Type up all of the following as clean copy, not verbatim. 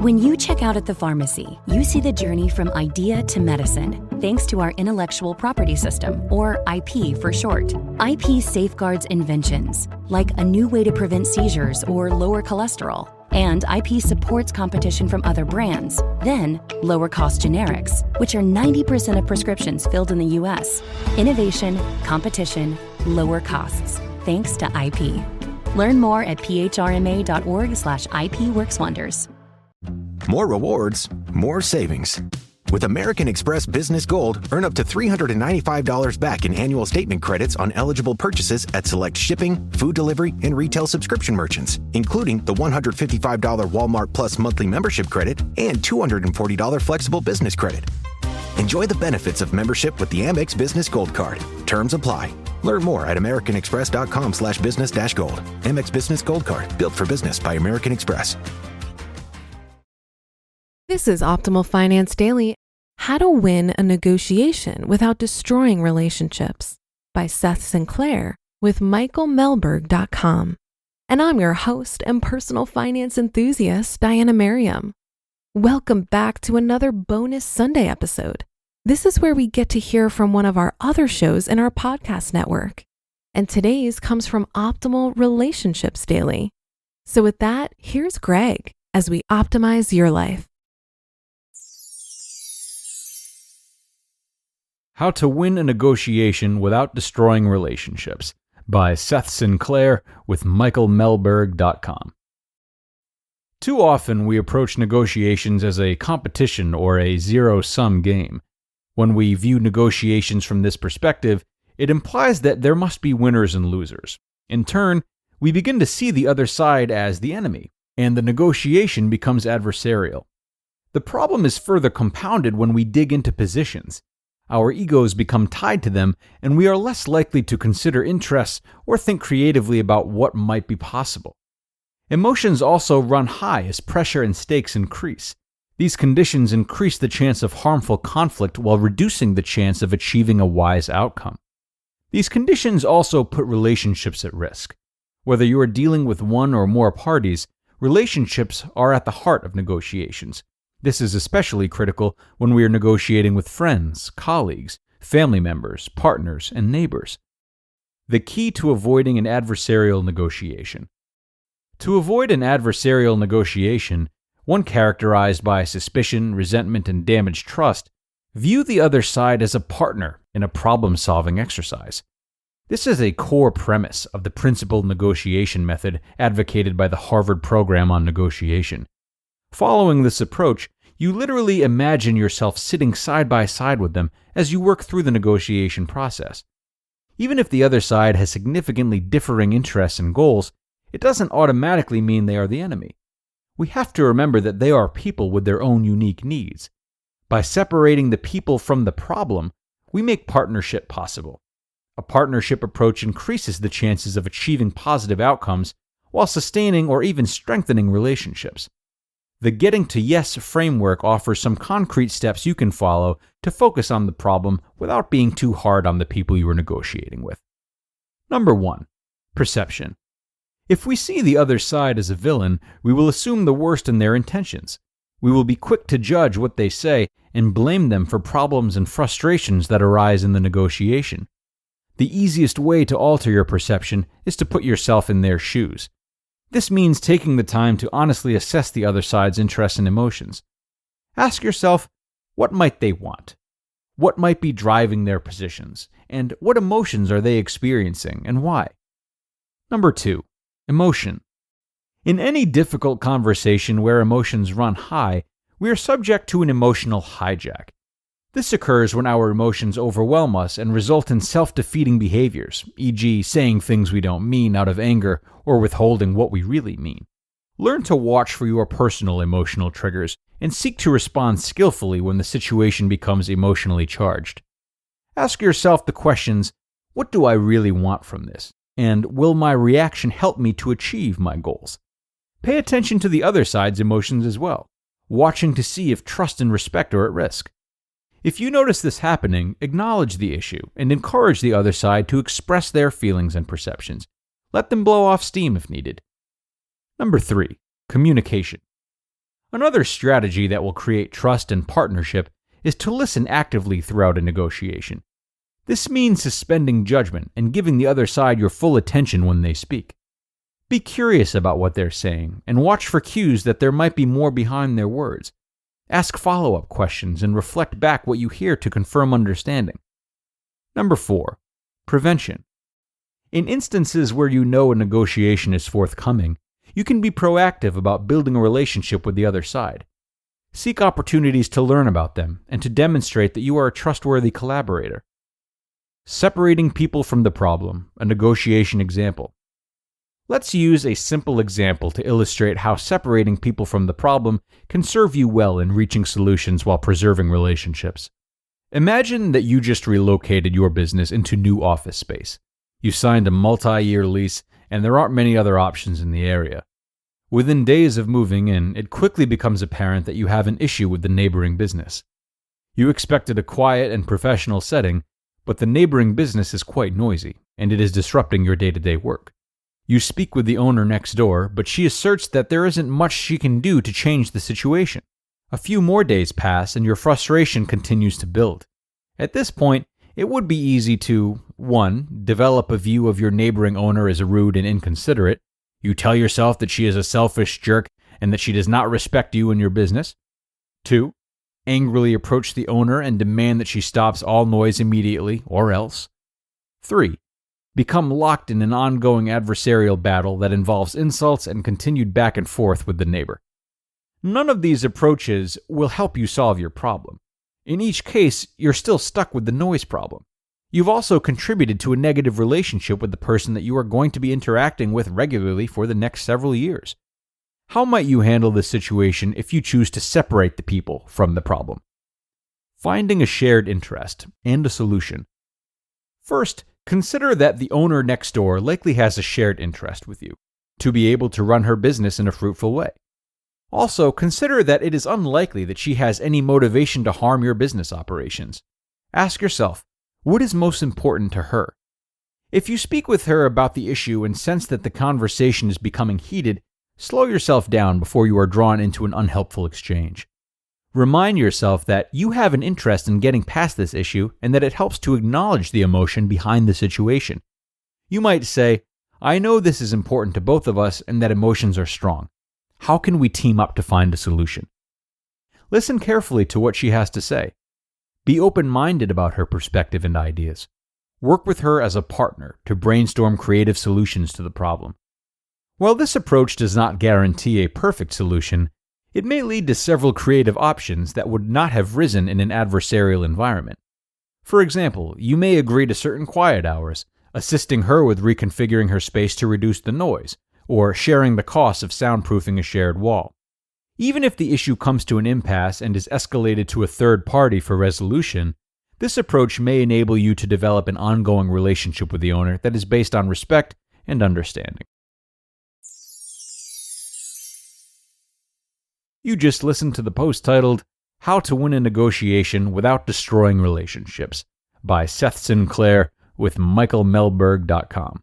When you check out at the pharmacy, you see the journey from idea to medicine, thanks to our intellectual property system, or IP for short. IP safeguards inventions, like a new way to prevent seizures or lower cholesterol. And IP supports competition from other brands, then lower-cost generics, which are 90% of prescriptions filled in the U.S. Innovation, competition, lower costs, thanks to IP. Learn more at phrma.org/IP works wonders. More rewards, more savings. With American Express Business Gold, earn up to $395 back in annual statement credits on eligible purchases at select shipping, food delivery, and retail subscription merchants, including the $155 Walmart Plus monthly membership credit and $240 flexible business credit. Enjoy the benefits of membership with the Amex Business Gold Card. Terms apply. Learn more at americanexpress.com/business-gold. Amex Business Gold Card. Built for business by American Express. This is Optimal Finance Daily, How to Win a Negotiation Without Destroying Relationships by Seth Sinclair with michaelmelberg.com. And I'm your host and personal finance enthusiast, Diana Merriam. Welcome back to another bonus Sunday episode. This is where we get to hear from one of our other shows in our podcast network. And today's comes from Optimal Relationships Daily. So with that, here's Greg as we optimize your life. How to Win a Negotiation Without Destroying Relationships by Seth Sinclair with michaelmelberg.com. Too often we approach negotiations as a competition or a zero-sum game. When we view negotiations from this perspective, it implies that there must be winners and losers. In turn, we begin to see the other side as the enemy, and the negotiation becomes adversarial. The problem is further compounded when we dig into positions. Our egos become tied to them, and we are less likely to consider interests or think creatively about what might be possible. Emotions also run high as pressure and stakes increase. These conditions increase the chance of harmful conflict while reducing the chance of achieving a wise outcome. These conditions also put relationships at risk. Whether you are dealing with one or more parties, relationships are at the heart of negotiations. This is especially critical when we are negotiating with friends, colleagues, family members, partners, and neighbors. The key to avoiding an adversarial negotiation. To avoid an adversarial negotiation, one characterized by suspicion, resentment, and damaged trust, view the other side as a partner in a problem-solving exercise. This is a core premise of the principled negotiation method advocated by the Harvard Program on Negotiation. Following this approach, you literally imagine yourself sitting side by side with them as you work through the negotiation process. Even if the other side has significantly differing interests and goals, it doesn't automatically mean they are the enemy. We have to remember that they are people with their own unique needs. By separating the people from the problem, we make partnership possible. A partnership approach increases the chances of achieving positive outcomes while sustaining or even strengthening relationships. The Getting to Yes framework offers some concrete steps you can follow to focus on the problem without being too hard on the people you are negotiating with. Number 1. Perception. If we see the other side as a villain, we will assume the worst in their intentions. We will be quick to judge what they say and blame them for problems and frustrations that arise in the negotiation. The easiest way to alter your perception is to put yourself in their shoes. This means taking the time to honestly assess the other side's interests and emotions. Ask yourself, what might they want? What might be driving their positions? And what emotions are they experiencing and why? Number 2. Emotion. In any difficult conversation where emotions run high, we are subject to an emotional hijack. This occurs when our emotions overwhelm us and result in self-defeating behaviors, e.g., saying things we don't mean out of anger or withholding what we really mean. Learn to watch for your personal emotional triggers and seek to respond skillfully when the situation becomes emotionally charged. Ask yourself the questions, what do I really want from this? And will my reaction help me to achieve my goals? Pay attention to the other side's emotions as well, watching to see if trust and respect are at risk. If you notice this happening, acknowledge the issue and encourage the other side to express their feelings and perceptions. Let them blow off steam if needed. Number 3. Communication. Another strategy that will create trust and partnership is to listen actively throughout a negotiation. This means suspending judgment and giving the other side your full attention when they speak. Be curious about what they're saying and watch for cues that there might be more behind their words. Ask follow-up questions and reflect back what you hear to confirm understanding. Number 4. Prevention. In instances where you know a negotiation is forthcoming, you can be proactive about building a relationship with the other side. Seek opportunities to learn about them and to demonstrate that you are a trustworthy collaborator. Separating people from the problem, a negotiation example. Let's use a simple example to illustrate how separating people from the problem can serve you well in reaching solutions while preserving relationships. Imagine that you just relocated your business into new office space. You signed a multi-year lease, and there aren't many other options in the area. Within days of moving in, it quickly becomes apparent that you have an issue with the neighboring business. You expected a quiet and professional setting, but the neighboring business is quite noisy, and it is disrupting your day-to-day work. You speak with the owner next door, but she asserts that there isn't much she can do to change the situation. A few more days pass, and your frustration continues to build. At this point, it would be easy to, 1. Develop a view of your neighboring owner as rude and inconsiderate. You tell yourself that she is a selfish jerk and that she does not respect you and your business. 2. Angrily approach the owner and demand that she stops all noise immediately, or else. 3. Become locked in an ongoing adversarial battle that involves insults and continued back and forth with the neighbor. None of these approaches will help you solve your problem. In each case, you're still stuck with the noise problem. You've also contributed to a negative relationship with the person that you are going to be interacting with regularly for the next several years. How might you handle this situation if you choose to separate the people from the problem? Finding a shared interest and a solution. First, consider that the owner next door likely has a shared interest with you, to be able to run her business in a fruitful way. Also, consider that it is unlikely that she has any motivation to harm your business operations. Ask yourself, what is most important to her? If you speak with her about the issue and sense that the conversation is becoming heated, slow yourself down before you are drawn into an unhelpful exchange. Remind yourself that you have an interest in getting past this issue and that it helps to acknowledge the emotion behind the situation. You might say, I know this is important to both of us and that emotions are strong. How can we team up to find a solution? Listen carefully to what she has to say. Be open-minded about her perspective and ideas. Work with her as a partner to brainstorm creative solutions to the problem. While this approach does not guarantee a perfect solution, it may lead to several creative options that would not have risen in an adversarial environment. For example, you may agree to certain quiet hours, assisting her with reconfiguring her space to reduce the noise, or sharing the cost of soundproofing a shared wall. Even if the issue comes to an impasse and is escalated to a third party for resolution, this approach may enable you to develop an ongoing relationship with the owner that is based on respect and understanding. You just listened to the post titled, How to Win a Negotiation Without Destroying Relationships by Seth Sinclair with michaelmelberg.com.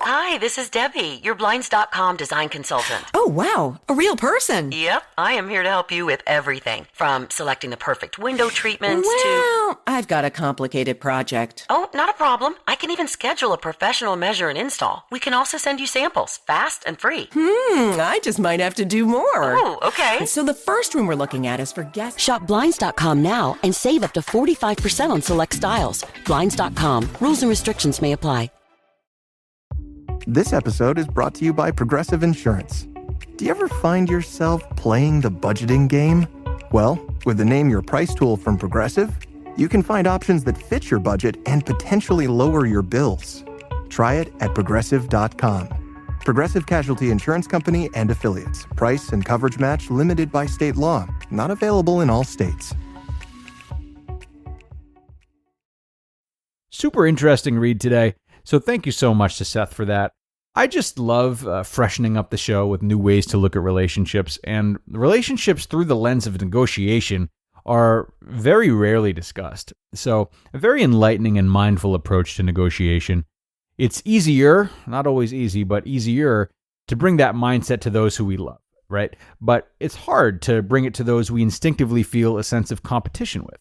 Hi, this is Debbie, your Blinds.com design consultant. Oh, wow. A real person. Yep, I am here to help you with everything, from selecting the perfect window treatments to... Well, I've got a complicated project. Oh, not a problem. I can even schedule a professional measure and install. We can also send you samples, fast and free. I just might have to do more. Oh, okay. So the first room we're looking at is for guests. Shop Blinds.com now and save up to 45% on select styles. Blinds.com. Rules and restrictions may apply. This episode is brought to you by Progressive Insurance. Do you ever find yourself playing the budgeting game? Well, with the Name Your Price tool from Progressive, you can find options that fit your budget and potentially lower your bills. Try it at Progressive.com. Progressive Casualty Insurance Company and Affiliates. Price and coverage match limited by state law. Not available in all states. Super interesting read today, so thank you so much to Seth for that. I just love freshening up the show with new ways to look at relationships, and relationships through the lens of negotiation are very rarely discussed. So, a very enlightening and mindful approach to negotiation. It's easier, not always easy, but easier to bring that mindset to those who we love. right? But it's hard to bring it to those we instinctively feel a sense of competition with.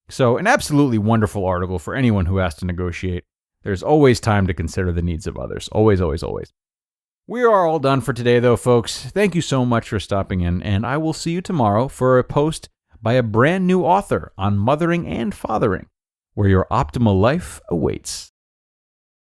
So, an absolutely wonderful article for anyone who has to negotiate. There's always time to consider the needs of others. Always, always, always. We are all done for today, though, folks. Thank you so much for stopping in, and I will see you tomorrow for a post by a brand new author on mothering and fathering, where your optimal life awaits.